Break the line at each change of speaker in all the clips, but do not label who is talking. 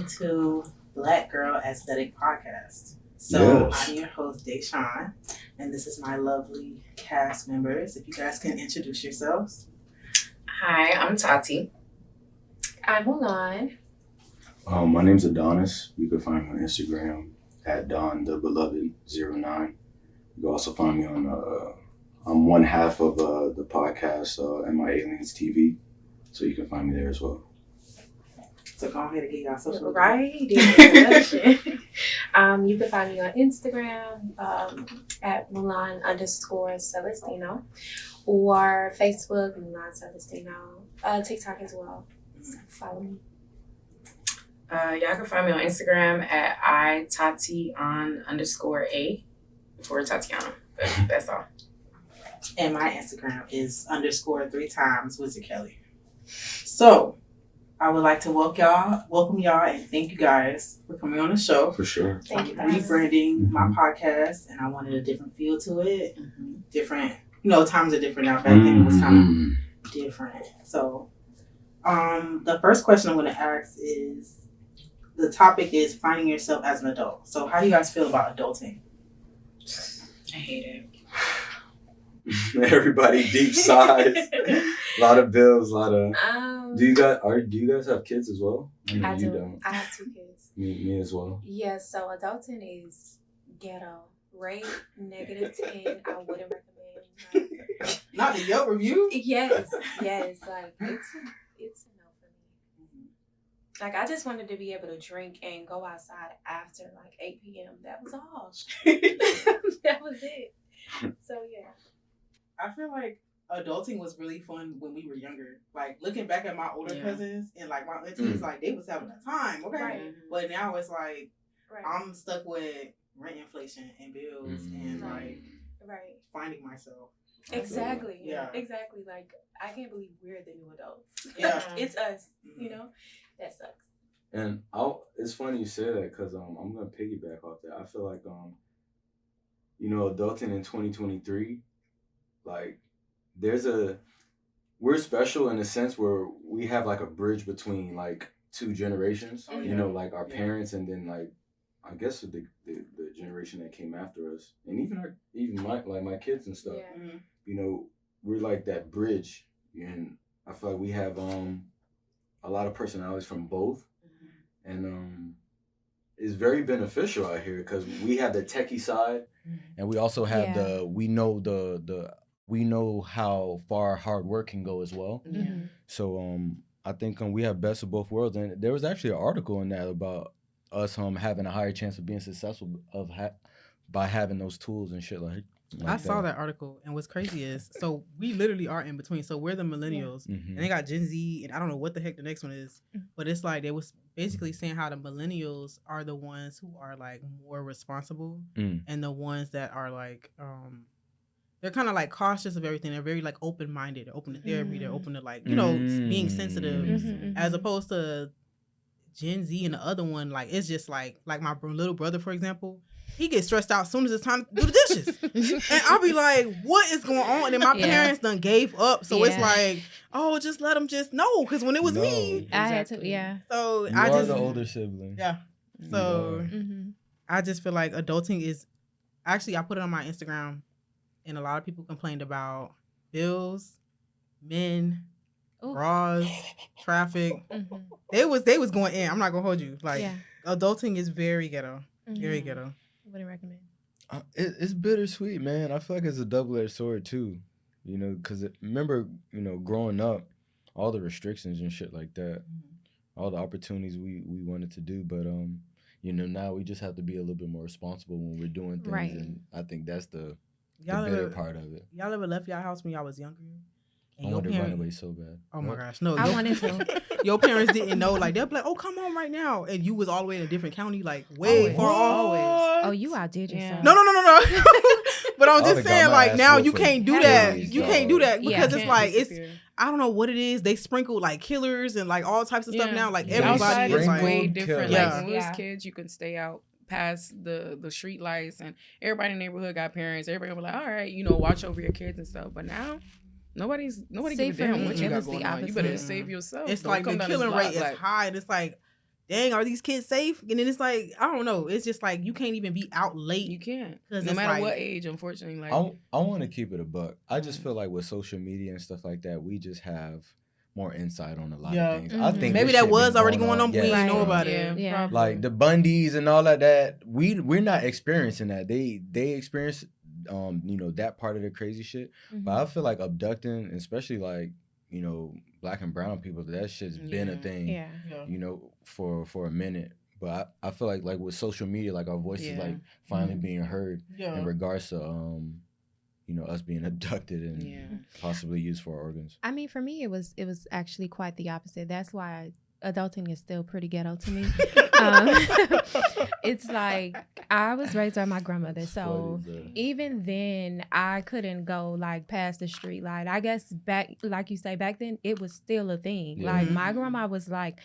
welcome to Black Girl Aesthetic Podcast. So
Yes.
I'm your host, Deshawn, and this is my lovely cast members. If you guys can introduce yourselves.
Hi, I'm Tati.
I'm Mulan.
My name's Adonis. You can find me on Instagram at DonTheBeloved09. You can also find me on I'm one half of the podcast and my Aliens TV, so you can find me there as well.
So go ahead and get y'all social media.
Right. You can find me on Instagram at Mulan_Celestino or Facebook Mulan Celestino. TikTok as well. So follow me.
Y'all can find me on Instagram at iTati_A before Tatiana. But that's all.
And my Instagram is _3 Wizard Kelly. So I would like to welcome y'all, and thank you guys for coming on the show.
For sure.
Thank you,
I'm
guys.
rebranding my podcast, and I wanted a different feel to it. Different, times are different now. Back then it was kind of different. So, the first question I'm going to ask is, the topic is finding yourself as an adult. So, how do you guys feel about adulting?
I hate it.
Everybody deep sighs. A lot of bills, a lot of. Do you guys have kids as well?
I
You
do.
don't.
I have 2 kids.
Me as well.
Yeah, so adulting is ghetto. Rate -10. I wouldn't recommend.
Not the Yelp review?
Yes. Like it's a no for me. Like I just wanted to be able to drink and go outside after like 8 p.m. That was all. That was it. So yeah.
I feel like adulting was really fun when we were younger. Like looking back at my older cousins and like my aunties, like they was having a time, okay?
Right.
But now it's like
Right.
I'm stuck with rent inflation and bills and like
Right.
finding myself.
Exactly.
Yeah.
Exactly. Like I can't believe we're the new adults.
Yeah.
It's us. You know, that sucks.
And it's funny you say that because I'm gonna piggyback off that. I feel like adulting in 2023, like we're special in a sense where we have like a bridge between like 2 generations.
Oh,
You know, like our parents and then like I guess the generation that came after us, and even my kids and stuff.
Yeah.
You know, we're like that bridge, and I feel like we have a lot of personalities from both, and it's very beneficial out here because we have the techie side, and we also have we know how far hard work can go as well.
Yeah.
So I think we have best of both worlds, and there was actually an article in that about us having a higher chance of being successful by having those tools and shit like
I saw that article, and what's crazy is, so we literally are in between. So we're the millennials, and they got Gen Z, and I don't know what the heck the next one is, but it's like they was basically saying how the millennials are the ones who are like more responsible, and the ones that are like they're kind of like cautious of everything. They're very like open-minded, they're open to therapy, they're open to like being sensitive, as opposed to Gen Z and the other one, like it's just like my little brother, for example. He gets stressed out as soon as it's time to do the dishes. And I'll be like, what is going on? And my parents done gave up. So it's like, oh, just let them just know. Because when it was me.
I had to,
So
you
I
are
just.
the older sibling.
Yeah. So I just feel like adulting is. Actually, I put it on my Instagram. And a lot of people complained about bills, men, bras, traffic. They was going in. I'm not going to hold you. Like, adulting is very ghetto. Very ghetto.
Wouldn't recommend.
It's bittersweet, man. I feel like it's a double-edged sword too, because remember, growing up, all the restrictions and shit like that, all the opportunities we wanted to do, but now we just have to be a little bit more responsible when we're doing things,
Right.
and I think that's the bitter part of it.
Y'all ever left y'all house when y'all was younger? And
I wanted to run away so bad.
Oh my gosh, no!
I wanted to.
Your parents didn't know, like they'll be like, "Oh, come home right now," and you was all the way in a different county, like way far off.
Oh, you outdid yourself.
No. But I'm
I
just
would've
saying,
got my
like
ass
now
whooped
you
for
can't do that.
days,
You
dog.
can't do that because it's
Can't
like
disappear.
I don't know what it is. They sprinkle like killers and like all types of stuff now. Like
Yeah.
everybody
Outside
is
is
like,
way
Sprinkled
different.
killers.
Like when we was
Yeah.
kids, you could stay out past the street lights, and everybody in the neighborhood got parents. Everybody was like, all right, watch over your kids and stuff. But now, nobody
See,
give a
for
damn
me,
what you
it
got
was the
going on. You better
opposite.
save yourself.
it's
Don't
like
come
the
down this
killing
block
rate is
like,
high. And it's like dang, are these kids safe? And then it's like, I don't know. It's just like you can't even be out late.
You can't.
'Cause
No
it's
matter
like-
what age, unfortunately. Like
I want to keep it a buck. I just feel like with social media and stuff like that, we just have more insight on a lot
Yeah.
of things. I think
Maybe
this
that
shit
was
been
already going on, but we didn't know
Right.
about
yeah,
it.
Yeah.
probably.
Like the Bundys and all of that, we're not experiencing that. They experience that part of the crazy shit.
Mhm.
But I feel like abducting, especially like, Black and brown people, that shit's been a
Yeah.
thing.
Yeah.
For a minute. But I feel like with social media, like our voices
Yeah.
like finally being heard
Yeah.
in regards to us being abducted and
Yeah.
possibly used for organs.
I mean, for me, it was actually quite the opposite. That's why adulting is still pretty ghetto to me. It's like I was raised by my grandmother, so even then I couldn't go like past the street light. I guess back, like you say, back then it was still a thing.
Yeah.
Like my grandma was like,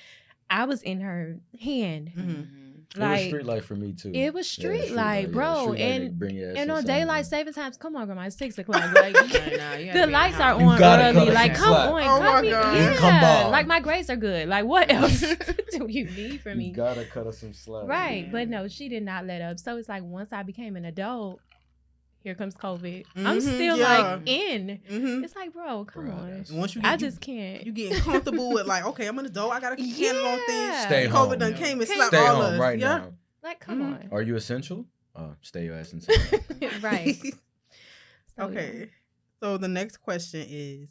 I was in her hand.
Mhm.
It was
Like
street light for me too.
it was street light,
yeah.
bro.
Street light, they
And
bring your ass
and on
inside,
daylight
bro.
saving times, come on, grandma, it's 6 o'clock. Like
Nah, you gotta
the
be
lights
in
are
the
You
on
gotta
early.
cut
Like
us
come
some
on,
slack.
Oh
cut
my
me.
God.
Yeah,
Come on.
like my grades are good. Like what else do you need from me?
You gotta cut us some slack.
Right,
Yeah.
but no, she did not let up. So it's like once I became an adult, here comes COVID. I'm
Mhm,
still
yeah.
like in.
Mm-hmm.
It's like, bro, come
Bro,
on.
that's-
Once you
I
get,
just can't.
you getting comfortable with like, okay, I'm an adult. I gotta handle on things.
Yeah.
Stay
COVID
home.
done came and
Stay
slapped
Stay
all
home
us.
right
yeah?
now.
Like, come
Mhm.
Are you essential? Stay your ass inside.
right. So,
Okay. So the next question is,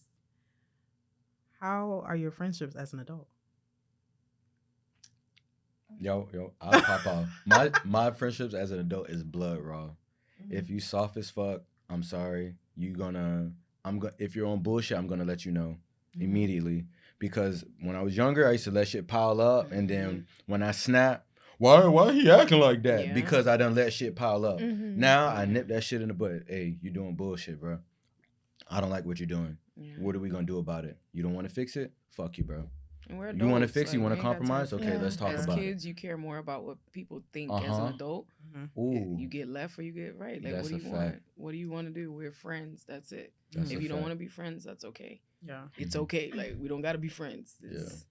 how are your friendships as an adult?
Yo, I'll pop off. My friendships as an adult is blood raw. If you soft as fuck, I'm sorry. If you're on bullshit, I'm gonna let you know immediately. Because when I was younger, I used to let shit pile up, and then when I snap, why he acting like that?
Yeah.
Because I done let shit pile up.
Mhm.
Now I nip that shit in the bud. Hey, you doing bullshit, bro. I don't like what you're doing.
Yeah.
What are we gonna do about it? You don't want to fix it? Fuck you, bro.
And we're
You want to
adults,
fix it? You
like,
want to
we ain't got time
compromise?
for
Okay,
Yeah.
let's talk
As
about
kids, you care more about what people think as
Uh-huh.
an adult.
Ooh,
You get left or you get right. Like,
That's
what do
a
you want?
fact.
What do you want to do? We're friends. That's it.
That's
If
a
you don't
fact.
want to be friends, that's okay.
Yeah.
It's
Mhm.
okay. Like, we don't got to be friends. It's-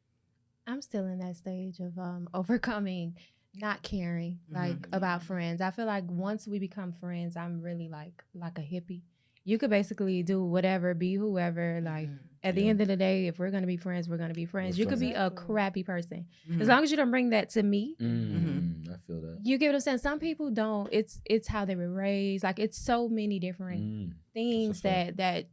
I'm still in that stage of overcoming not caring like about friends. I feel like once we become friends, I'm really like a hippie. You could basically do whatever, be whoever. Like at the
Yeah.
end of the day, if we're gonna be friends, we're gonna be friends.
We're
You could be a
friends.
crappy person
Mhm.
as long as you don't bring that to me.
I feel that.
You get what I'm saying? Some people don't. It's how they were raised. Like it's so many different things
fact.
that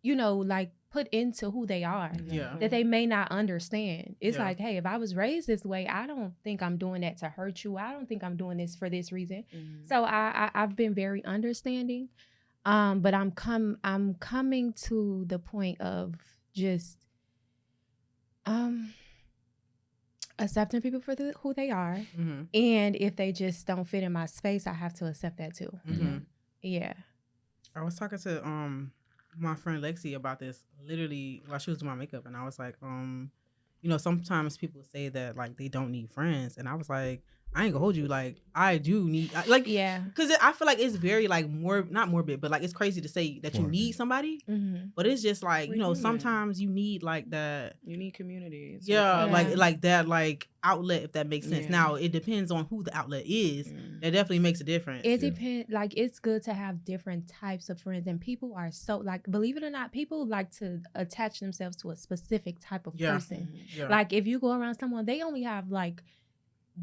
like put into who they are
Yeah.
that they may not understand. It's
Yeah.
like, hey, if I was raised this way, I don't think I'm doing that to hurt you. I don't think I'm doing this for this reason.
Mhm.
So I've been very understanding, but I'm coming to the point of just accepting people for who they are,
Mhm.
and if they just don't fit in my space, I have to accept that too.
Mhm.
Yeah.
I was talking to my friend Lexi about this literally while she was doing my makeup, and I was like, sometimes people say that like they don't need friends, and I was like, I ain't gonna hold you, like I do need
Yeah.
because I feel like it's very like not morbid, but like it's crazy to say that you
Morbid.
need somebody,
Mm-hmm.
but it's just like
We're human.
sometimes you need like that.
You need community. It's
Yeah,
okay.
like that, like outlet, if that makes sense.
Yeah.
Now it depends on who the outlet is.
Mm.
That definitely makes a difference.
It depends. Like, it's good to have different types of friends, and people are so like, believe it or not, people like to attach themselves to a specific type of
Yeah.
person.
Yeah.
Like, if you go around someone, they only have like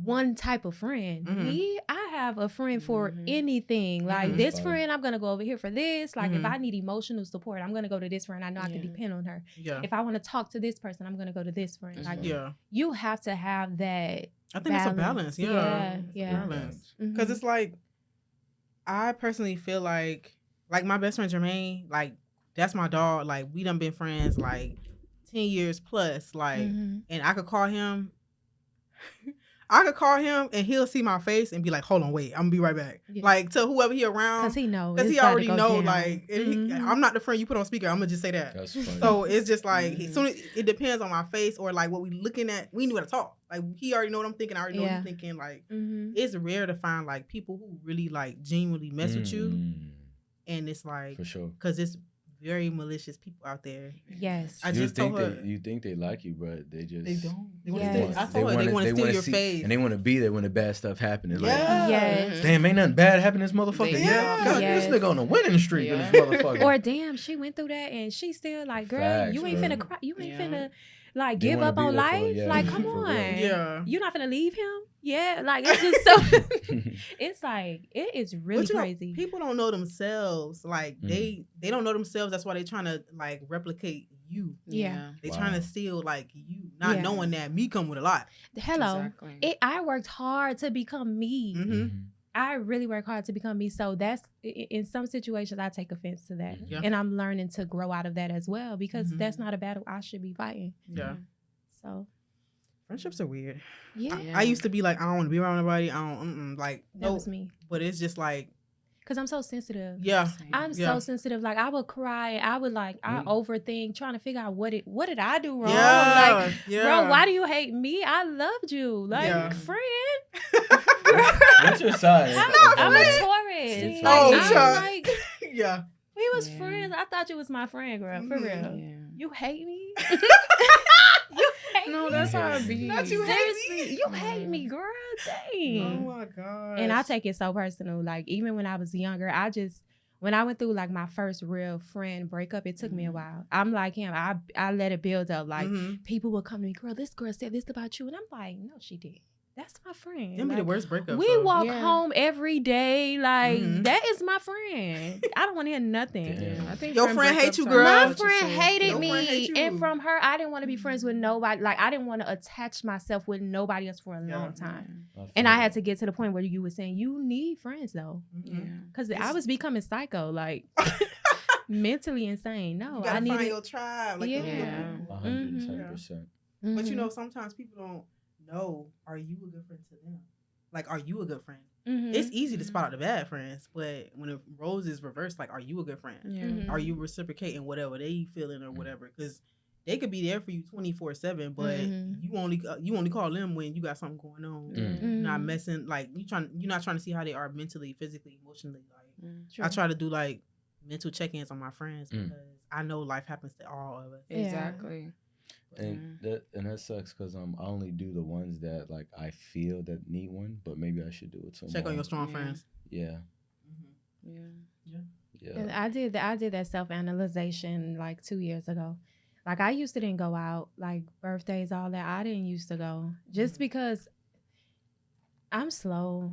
one type of friend.
Mhm.
Me, I have a friend for
Mhm.
anything. Like
Mhm.
this
Fine.
friend, I'm gonna go over here for this. Like if
Mhm.
I need emotional support, I'm gonna go to this friend. I know I can
Yeah.
depend on her.
yeah.
If I want to talk to this person, I'm gonna go to this friend. Like
Mhm.
Yeah.
you have to have that.
I think it's a balance. Yeah.
Yeah,
It's a
yeah.
balance.
Mhm.
Because it's like, I personally feel like my best friend Jermaine, like that's my dog. Like we done been friends like 10 years plus. Like,
Mhm.
and I could call him. I could call him and he'll see my face and be like, "Hold on, wait, I'm gonna be right back."
Yeah.
Like to whoever he around,
Cause he knows.
because he
it's about to
already
go
know.
down.
Like, and
Mhm.
I'm not the friend you put on speaker. I'm gonna just say that.
That's funny.
So it's just like
Mhm.
soon it depends on my face or like what we looking at. We knew how to talk. Like he already know what I'm thinking. I already know what
Yeah.
he's thinking. Like
Mhm.
it's rare to find like people who really like genuinely mess with you,
Mm,
and it's like
for sure.
because it's very malicious people out there.
Yes.
I just told her
you think they like you, but they just
they don't. They
Yes.
I told her they want to steal your face,
and they want to be there when the bad stuff happens.
Yeah.
Like,
Yes.
damn, ain't nothing bad happening to this motherfucker.
They-
Yeah, God,
Yes.
this nigga on a winning streak with
Yeah.
this motherfucker.
Or damn, she went through that and she still like, girl,
Facts,
you ain't
bro.
finna cry. You ain't
Yeah.
finna like
They
give
wanna
up
be
on
there for,
life.
yeah,
Like, come
for real.
on.
Yeah.
You not finna leave him? Yeah. Like it's just so it's like it is really
But you know,
crazy.
people don't know themselves. Like they don't know themselves. That's why they trying to like replicate you.
Yeah.
They
Wow.
trying to steal like you, not
Yeah.
knowing that me come with a lot.
Hello.
Exactly.
I worked hard to become me.
Mm-hmm.
I really work hard to become me. So that's in some situations I take offense to that.
Yeah.
And I'm learning to grow out of that as well because
Mhm.
that's not a battle I should be fighting.
Yeah.
So
Friendships are weird.
yeah.
Yeah.
I used to be like, I don't want to be around nobody. I don't like
That
no.
was me.
But it's just like,
Cause I'm so sensitive.
yeah,
I'm
Yeah.
so sensitive. Like I would cry. I would like I overthink, trying to figure out what did I do wrong?
yeah,
Like,
yeah.
bro, why do you hate me? I loved you, like
Yeah.
friend.
What's your sign?
I'm a Taurus.
Oh,
Like, I'm
child.
like
yeah.
we was
Yeah.
friends. I thought you was my friend, girl. For
Mhm.
real.
Yeah.
You hate me? You hate
No,
me?
that's how it be.
Not you hate me.
Seriously, you hate me, girl.
Oh
Dang.
my god.
And I take it so personal. Like even when I was younger, when I went through like my first real friend breakup, it took me a while. I'm like him. I let it build up. Like people would come to me, girl, this girl said this about you. And I'm like, no, she did. That's my friend.
Them be the
Like,
worst breakups.
we
though.
walk
Yeah.
home every day. Like
Mhm.
that is my friend. I don't want to hear nothing.
Damn.
I think
Your friend hate
breakups
you,
are
girl.
My
What
friend hated
Your
me,
friend hate you.
and from her, I didn't want to be friends with nobody. Like I didn't want to attach myself with nobody else for a
Yeah.
long time.
feel
And I
that.
had to get to the point where you were saying you need friends though,
Yeah.
because I was becoming psycho, like mentally insane. No,
You gotta
I
find
needed.
your tribe. Like
Yeah.
Yeah.
110%.
But you
Mhm.
know, sometimes people don't know, are you a good friend to them? Like, are you a good friend?
Mhm.
It's easy to spot out the bad friends, but when the roles is reversed, like, are you a good friend?
Yeah.
Mhm.
Are you reciprocating whatever they feeling or whatever? Because they could be there for you 24/7, but
Mhm.
you only call them when you got something going on.
Mm.
You're not
Mhm.
messing like you're not trying to see how they are mentally, physically, emotionally. Like
True.
I try to do like mental check-ins on my friends
Mm.
because I know life happens to all of us.
Yeah.
Exactly.
And that sucks because I only do the ones that like I feel that need one, but maybe I should do it some
Check on
more.
your strong
Yeah.
friends.
Yeah,
Yeah.
And
yeah.
I did that self-analyzation like 2 years ago. Like I used to didn't go out, like birthdays, all that. I didn't used to go just because I'm slow.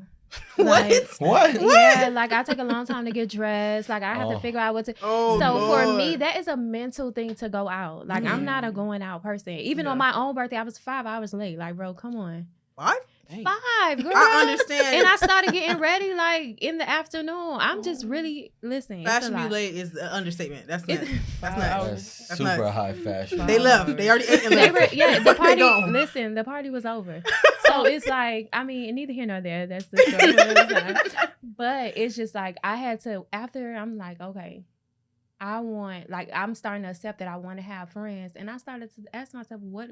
Like,
What?
yeah, like I take a long time to get dressed. Like I have to
Oh.
figure out what to.
Oh,
So for
Lord.
me, that is a mental thing to go out. Like I'm not a
Yeah.
going out person. Even
Yeah.
on my own birthday, I was 5 hours late. Like, bro, come on,
5?
Dang.
5, girl.
I understand.
And I started getting ready like in the afternoon. I'm just really listen. It's a
Fashion be
lot.
late is an understatement. That's not.
It-
That's
Five
not.
hours.
That's
That's
super
nuts.
high fashion.
They left. They already ate and
They
left.
were, yeah, the
They
party.
gone.
Listen, the party was over. So it's like, I mean, neither here nor there. That's the story for another time. But it's just like I had to. After I'm like, okay, I'm starting to accept that I want to have friends, and I started to ask myself, what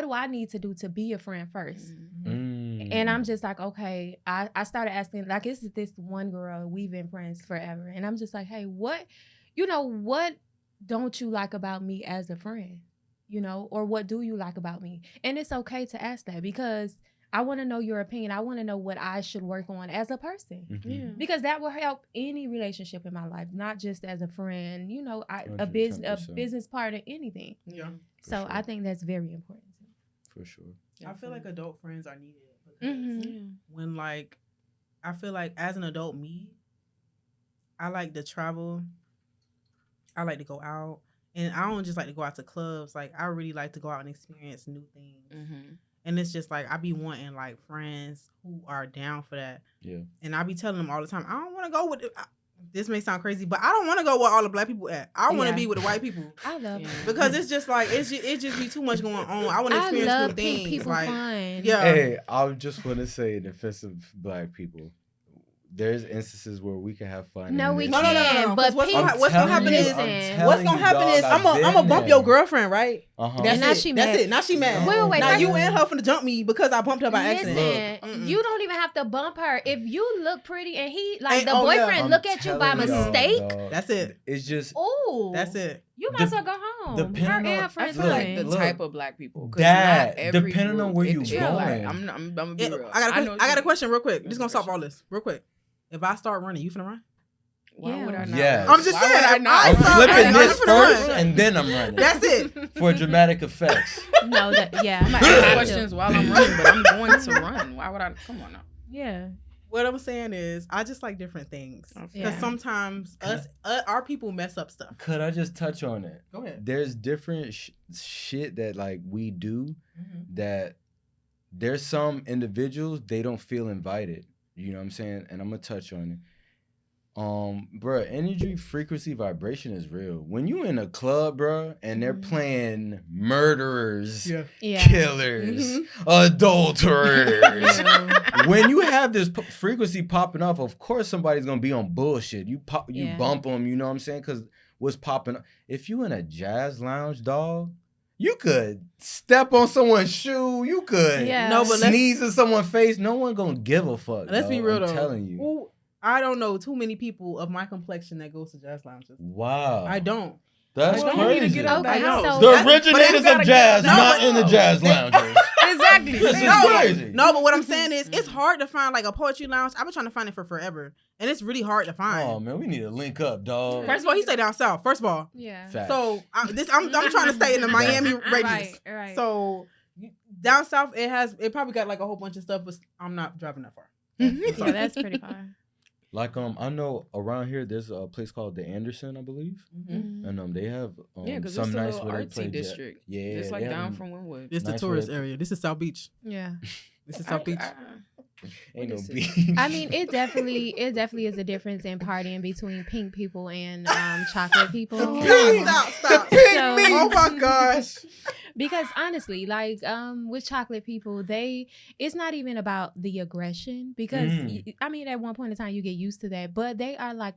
do I need to do to be a friend first?
Mm.
And I'm just like, okay, I started asking, like, it's this one girl, we've been friends forever. And I'm just like, hey, what don't you like about me as a friend? Or what do you like about me? And it's okay to ask that because I want to know your opinion. I want to know what I should work on as a person.
Mhm.
Yeah.
Because that will help any relationship in my life, not just as a friend, a
110%.
business partner, anything.
Yeah.
So
sure.
I think that's very important.
For sure.
I feel like adult friends are needed because
Mhm.
when like I feel like as an adult me, I like to travel. I like to go out. And I don't just like to go out to clubs. Like I really like to go out and experience new things.
Mm-hmm.
And it's just like I be wanting like friends who are down for that.
Yeah.
And I be telling them all the time, I don't want to go with this may sound crazy, but I don't want to go where all the black people at. I want to
Yeah.
be with the white people.
I love
Yeah.
it.
Because it's just like it just be too much going on. I want to
I
experience
love
new
pink
things.
people
Like
fun.
yeah.
Hey, I just want to say, in defense of black people, there's instances where we can have fun.
No,
and
we
it's
No,
not-
can't. But
What's
people,
gonna, what's gonna happen is
listen.
what's gonna happen is I'm gonna bump your girlfriend, right?
Uh-huh.
That's
And now
it.
she
That's
mad.
it. Now she mad.
Wait.
Now
that's-
you and her finna jump me because I bumped her by accident.
Listen,
Look.
you don't even have to bump her. If you look pretty and he, like,
Ain't-
the
oh, yeah.
boyfriend
I'm
look at you by
telling y'all,
mistake,
dog,
That's it.
It's just
ooh.
That's it.
You might as well go home.
depending
Her
on-
and her
I
friends
feel like
doing.
the
Look,
type of black people. 'Cause
that,
not every
depending on
group,
where you
like,
going.
I'm gonna be real.
I got
know
a
what
question
you
real quick.
mean.
Just gonna stop all this real quick. If I start running, you finna run?
Why would I not?
Yes.
run?
I'm just
Why
saying,
would I
if
not
I
I'm
run?
start
flipping
running,
this
I'm finna
first
run.
and then I'm running.
That's it.
For dramatic effects.
No, that yeah.
I'm gonna ask questions while I'm running, but I'm going to run. Why would I? Come on now.
Yeah.
What I'm saying is, I just like different things
Okay.
because
Yeah.
sometimes our people mess up stuff.
Could I just touch on it?
Go ahead.
There's different shit that like we do that there's some individuals they don't feel invited. You know what I'm saying? And I'm gonna touch on it. Bruh, energy, frequency, vibration is real. When you in a club, bruh, and they're playing murderers,
Yeah.
killers, adulterers. When you have this frequency popping off, of course somebody's gonna be on bullshit. You bump them, you know what I'm saying? Because what's popping up? If you in a jazz lounge, dog, you could step on someone's shoe. You could
Yeah.
sneeze in someone's face. No one gonna give a fuck.
Let's be
dog.
real
I'm
though.
telling you.
Ooh, I don't know too many people of my complexion that goes to jazz lounges.
Wow.
I don't.
That's
Well,
you need to
crazy.
get up
Okay,
that
so
The
That's- but
originators
you
of
gotta
jazz,
get-
not
No,
in the
but-
jazz lounges.
Exactly.
This is
No,
crazy.
No, but what I'm saying is, it's hard to find like a poetry lounge. I've been trying to find it for forever, and it's really hard to find.
Oh man, we need to link up, dog.
First of all, he stay down south. First of all,
Yeah.
Facts.
so I'm trying to stay in the Miami radius.
Right.
So down south, it probably got like a whole bunch of stuff, but I'm not driving that far.
Yeah, that's pretty far.
Like I know around here there's a place called the Anderson, I believe, and they have
Yeah, because
some
it's a
nights
little
where they play
artsy district.
Yeah,
It's like
they have
down
them.
from Wynwood.
It's
Nice
the tourist
weather.
area. This is South Beach.
Yeah.
This is South Beach.
Ain't no
What is it?
beach.
I mean, it definitely is a difference in partying between pink people and chocolate people.
Stop.
So-
Oh my gosh.
Because honestly, like with chocolate people, it's not even about the aggression because I mean at one point in time you get used to that, but they are like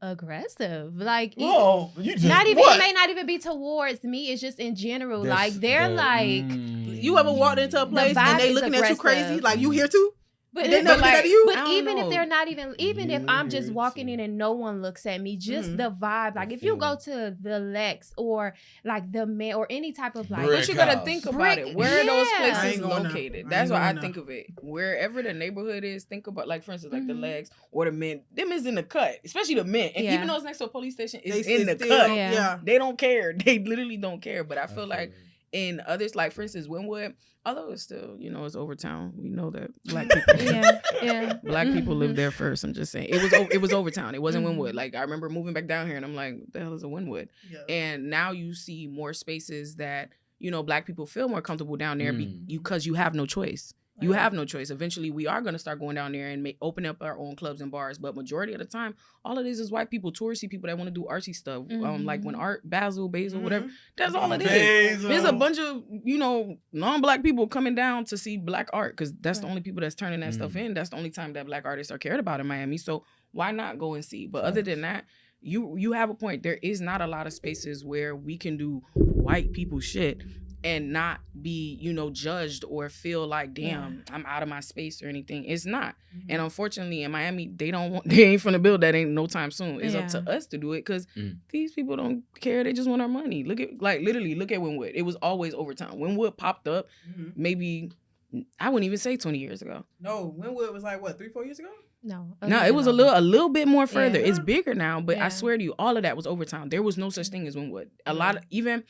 aggressive. Like
Whoa, you just
not even
what?
it may not even be towards me, it's just in general. Like they're like
You ever walked into a place
vibe
and they
is
looking at you crazy?
aggressive.
Like, you here too?
But,
They never did that to you?
but
I don't
even
know.
if they're not even if I'm just
You
walking
too.
in and no one looks at me, just
Mhm.
the vibe. Like
The
if you go
feeling.
to the Lex or like the Man or any type of like
Brick
But you gotta
house.
think about
Brick-
it. Where are those
yeah.
I
places
ain't going there.
located?
I
That's
ain't
what I
going
think of it. Wherever the neighborhood is, think about like for instance, like the
Mhm.
legs or the men. Them is in the cut, especially the men. And
Yeah.
even though it's next to a police station, it's
They
in the
still-
cut.
Yeah.
Yeah.
They don't care. They literally don't care. But I feel like
Absolutely.
in others, like for instance, Wynwood, although it's still, it's Overtown. We know that black people,
yeah.
black people live there first. I'm just saying it was Overtown. It wasn't
Mhm.
Wynwood. Like I remember moving back down here, and I'm like, what the hell is a Wynwood?
Yeah.
And now you see more spaces that black people feel more comfortable down there
Mm.
because you have no choice. You have no choice. Eventually, we are going to start going down there and open up our own clubs and bars. But majority of the time, all it is white people, touristy people that want to do artsy stuff. Like when Art, Basil, whatever. That's all it is.
Basil.
There's a bunch of, non-black people coming down to see black art because that's the
Right.
only people that's turning that stuff in. That's the only time that black artists are cared about in Miami. So why not go and see? But other than that, you have a point. There is not a lot of spaces where we can do white people shit and not be, judged or feel like, damn, I'm out of my space or anything. It's not. And unfortunately, in Miami, they ain't finna build that ain't no time soon. It's up to us to do it because these people don't care. They just want our money. Literally, look at Wynwood. It was always Overtown. Wynwood popped up maybe, I wouldn't even say 20 years ago.
No, Wynwood was like, what, 3-4 years ago?
No.
No, it was a little bit more further.
Yeah.
It's bigger now, but
Yeah.
I swear to you, all of that was Overtown. There was no such thing as Wynwood. A lot of, even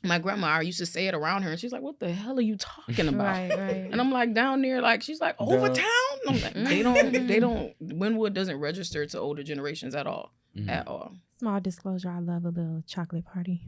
my grandma, I used to say it around her, and she's like, "What the hell are you talking about?"
Right.
And I'm like, down there, like she's like, Overtown. I'm like, they don't. Wynwood doesn't register to older generations at all, at all.
Small disclosure, I love a little chocolate party.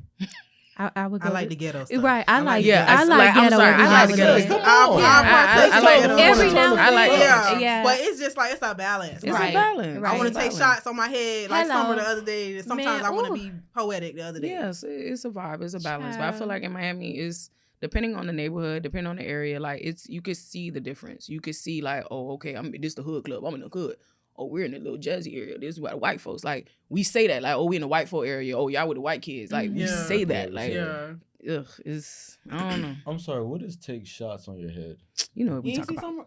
I would go
I like the ghetto stuff.
Right, I like
Yeah,
I like
I'm
ghetto
sorry,
every
I
now
like
and
ghetto
then.
stuff.
I
like
ghetto.
every now and
I like
then.
Yeah.
Yeah.
But it's just like, it's a balance.
It's
Like,
a balance.
Right.
I want
It's
to
a
take
balance.
shots on my head like
Hello.
Summer the other day. Sometimes
Man,
I want to
ooh.
be poetic the other day.
Yes, it's a vibe. It's a balance. But I feel
Child.
like in Miami is depending on the neighborhood, depending on the area, like you could see the difference. You could see like, oh, okay, this the hood club. I'm in the hood. oh, we're in the little Jersey area. This is what white folks like. We say that like, oh, we in the white folk area. Oh, y'all with the white kids. Like we say that like, it's I don't know.
I'm sorry. What is take shots on your head?
You know what we talk about.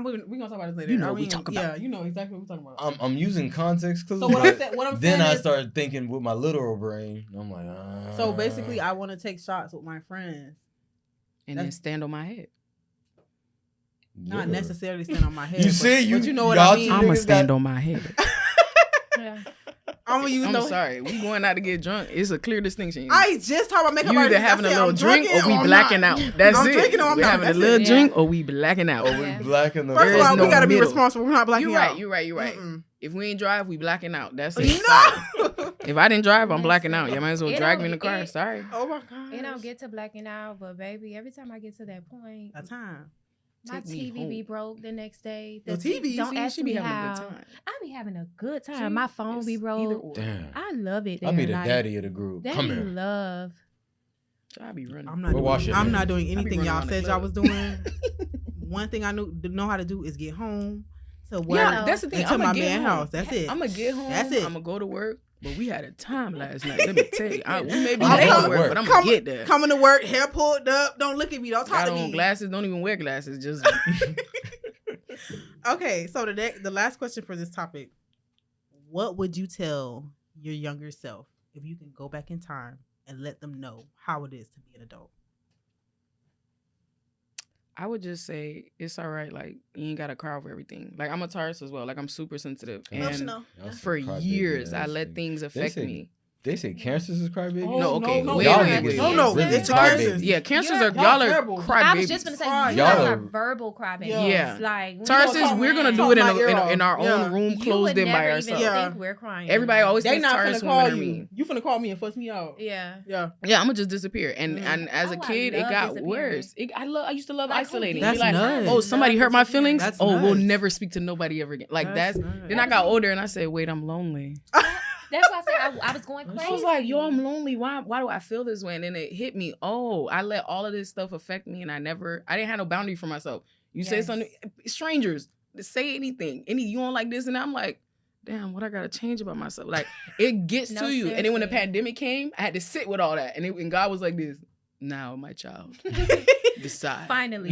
We gonna talk about this later.
You know what we talk about.
Yeah, you know exactly what we're talking about.
I'm using context clues.
So what I'm
then
saying
I
is,
start thinking with my literal brain. I'm like,
so basically, I want to take shots with my friends
and then stand on my head.
Not necessarily stand on my head.
You see,
but you know what I mean.
I'm gonna stand on my head.
Yeah.
I'm sorry. We going out to get drunk. It's a clear distinction.
I just talked about makeup.
You either having a little drink or we blacking out. That's
I'm
it.
drinking or I'm
we
not.
having a little drink or we blacking out.
we blacking out.
First of all, we gotta be responsible. We're not blacking out.
You're right. Mm-mm. If we ain't drive, we blacking out. That's it.
No.
If I didn't drive, I'm blacking out. You might as well drag me in the car. Sorry.
Oh my god.
It don't get to blacking out, but baby, every time I get to that point,
a time.
My TV be broke the next day.
The TV,
don't ask
she
me
be having
how.
a good time.
I be having a good time. My phone be broke.
Damn.
I love it.
I be the
like,
daddy of the group.
That
Come
be
here.
love.
I be running.
I'm not doing anything y'all said y'all was doing. One thing I know how to do is get home to work.
Yeah, that's the thing.
To
I'm
my
get
man
home.
house. That's it.
I'm gonna get home.
That's it.
I'm gonna go to work. But we had a time last night. Let me tell you. We may be
I'm
late to
coming-
work, but I'm gonna get there.
Coming to work, hair pulled up. Don't look at me. Don't talk
Got
to
on
me.
glasses. Don't even wear glasses. Just
Okay, so the last question for this topic: what would you tell your younger self if you can go back in time and let them know how it is to be an adult?
I would just say it's all right. Like you ain't gotta cry over everything. Like I'm a Taurus as well. Like I'm super sensitive, and
Emotional.
for years I let things affect me.
They say cancers is crybaby.
Oh,
No, okay.
no,
wait,
y'all
wait,
niggas
wait.
is
No,
really
it's
crybabies.
Yeah, cancers
Y'all
y'all are
terrible.
crybabies.
I was just gonna say you
Y'all
guys
are-
are verbal crybabies.
Yeah.
Tauruses,
Like
talk-
we're gonna
talk
do it
my ear
in our
off.
own room,
you
closed
would
in by
never
ourselves.
even
Yeah.
think we're crying.
Everybody always
They
thinks
not
Taurus
finna
women
call
are
you.
mean.
You finna call me and fuss me out.
Yeah.
Yeah.
Yeah, I'm gonna just disappear. And
Mm-hmm.
and as a
Oh, I
kid, it
love
got
disappearing.
worse. I used to love
Like,
isolating.
That's
Be like,
nuts.
oh, somebody hurt my
disappearing.
feelings.
That's
Oh, we'll
nuts.
never speak to nobody ever again. Like
That's
that's.
nuts.
Then I got older and I said, wait, I'm lonely.
That's why I said I was going crazy.
I was like, yo, I'm lonely. Why do I feel this way? And then it hit me. Oh, I let all of this stuff affect me, and I didn't have no boundary for myself. You say
Yes.
something, strangers, say anything. You don't like this, and I'm like, damn, what I gotta change about myself? Like it gets
No,
to you. And then when the
seriously.
pandemic came, I had to sit with all that, and God was like this. Now, my child, decide.
Finally.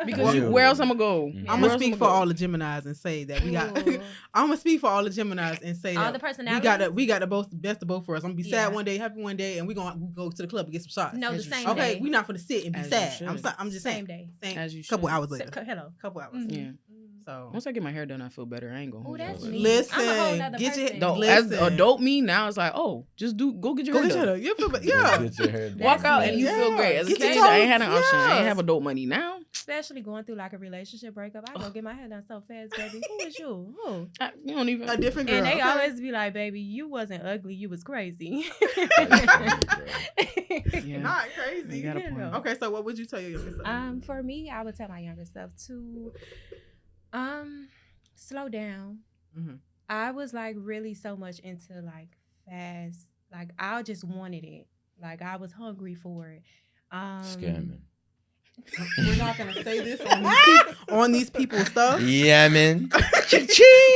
Because
Well,
where else I'm gonna go?
Mhm.
I'm
Where
gonna
else
speak
I'ma
for
go?
all the Geminis and say that we got.
Ooh.
I'm gonna speak for all the Geminis and say
All
that
the
we got the best of both for us. I'm gonna be sad
Yeah.
one day, happy one day, and we gonna go to the club and get some shots.
No, the
As you
same
should.
Okay,
day.
we not gonna sit and be
As you
sad.
should.
I'm just
Same
saying.
day.
As you
Couple
should.
hours later.
Hello.
Couple hours.
Mhm.
Yeah.
So
Once I get my hair done, I feel better. I ain't gonna.
Oh,
hold
that's
y'all up.
me.
Listen,
I'm a whole nother
get your
person.
No, as
Listen.
adult me now, it's like, oh, just go get your
go
hair
get
done.
your. You feel better. Yeah.
Get your hair done.
Walk out
me.
and you feel
Yeah.
great. As a
Get your
kid, I ain't had an
toes-
option. I ain't
yes.
have adult money. Now,
Especially going through like a relationship breakup. I go get my hair done so fast, baby. Who is you? Who?
you don't even.
A different girl.
And they
okay?
always be like, baby, you wasn't ugly, you was crazy.
Yeah.
Not crazy.
You got a
You
point.
know.
Okay, so what would you tell your younger self?
For me, I would tell my younger self to slow down.
Mhm.
I was like really so much into like fast, like I just wanted it. Like I was hungry for it.
Scamming.
We're not gonna say this on these people's stuff.
Yeah, man.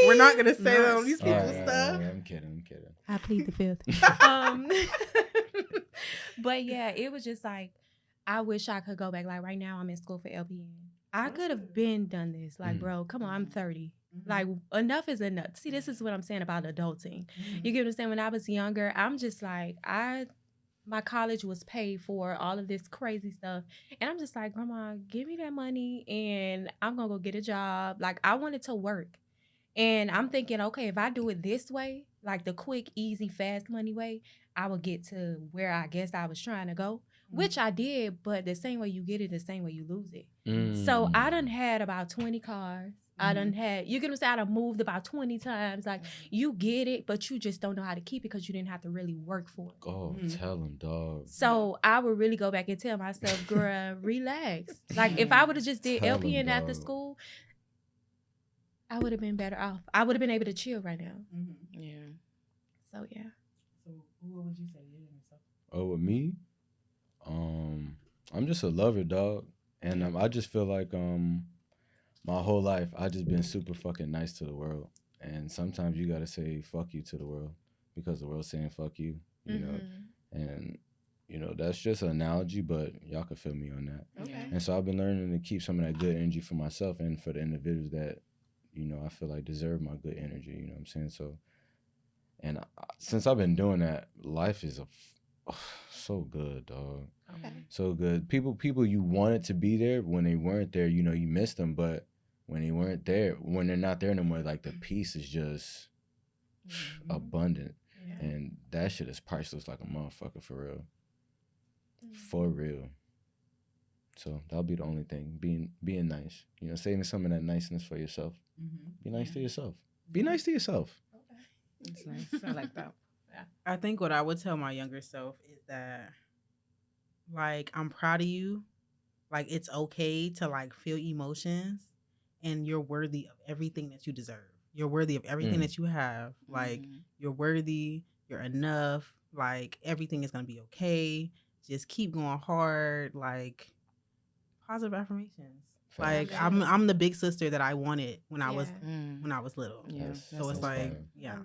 We're not gonna say that on these
All right,
people's
all right,
stuff.
all right, I'm kidding.
I plead the fifth. But yeah, it was just like I wish I could go back. Like right now, I'm in school for LPN. I could have been done this. Like, bro, come on, I'm 30. Like enough is enough. See, this is what I'm saying about adulting. You get what I'm saying? When I was younger, I'm just like my college was paid for, all of this crazy stuff. And I'm just like, Grandma, give me that money and I'm going to go get a job. Like, I wanted to work. And I'm thinking, okay, if I do it this way, like the quick, easy, fast money way, I will get to where I guess I was trying to go, which I did. But the same way you get it, the same way you lose it. So I done had about 20 cars. I done had, you get what I'm saying? I done moved about 20 times. Like, you get it, but you just don't know how to keep it because you didn't have to really work for it.
Oh, tell him, dog.
So I would really go back and tell myself, girl, relax. Like, if I would have just did
Tell 'em,
LPN after
dog.
school, I would have been better off. I would have been able to chill right now.
Yeah.
So, yeah.
So what would you say?
Oh, with me, I'm just a lover, dog, and I just feel like my whole life I just been super fucking nice to the world, And sometimes you gotta say fuck you to the world because the world's saying fuck you, you know. And you know, that's just an analogy, but y'all can feel me on that.
Okay.
And so I've been learning to keep some of that good energy for myself and for the individuals that, you know, I feel like deserve my good energy, you know what I'm saying? So, and since I've been doing that, life is so good, dog.
Okay.
So good. People you wanted to be there, when they weren't there, you know, you missed them, but when they weren't there, when they're not there no more, like the peace is just abundant.
Yeah.
And that shit is priceless like a motherfucker, for real. For real. So that'll be the only thing. Being nice. You know, saving some of that niceness for yourself. Be nice to yourself. Be nice to yourself.
It's nice. I like that.
I think what I would tell my younger self is that, like, I'm proud of you. Like, it's okay to, like, feel emotions, and you're worthy of everything that you deserve. You're worthy of everything that you have. Like, you're worthy. You're enough. Like, everything is going to be okay. Just keep going hard. Like, positive affirmations. Like, I'm the big sister that I wanted when I was little.
Yeah.
Yes.
So it's
That's
like,
fire.
yeah.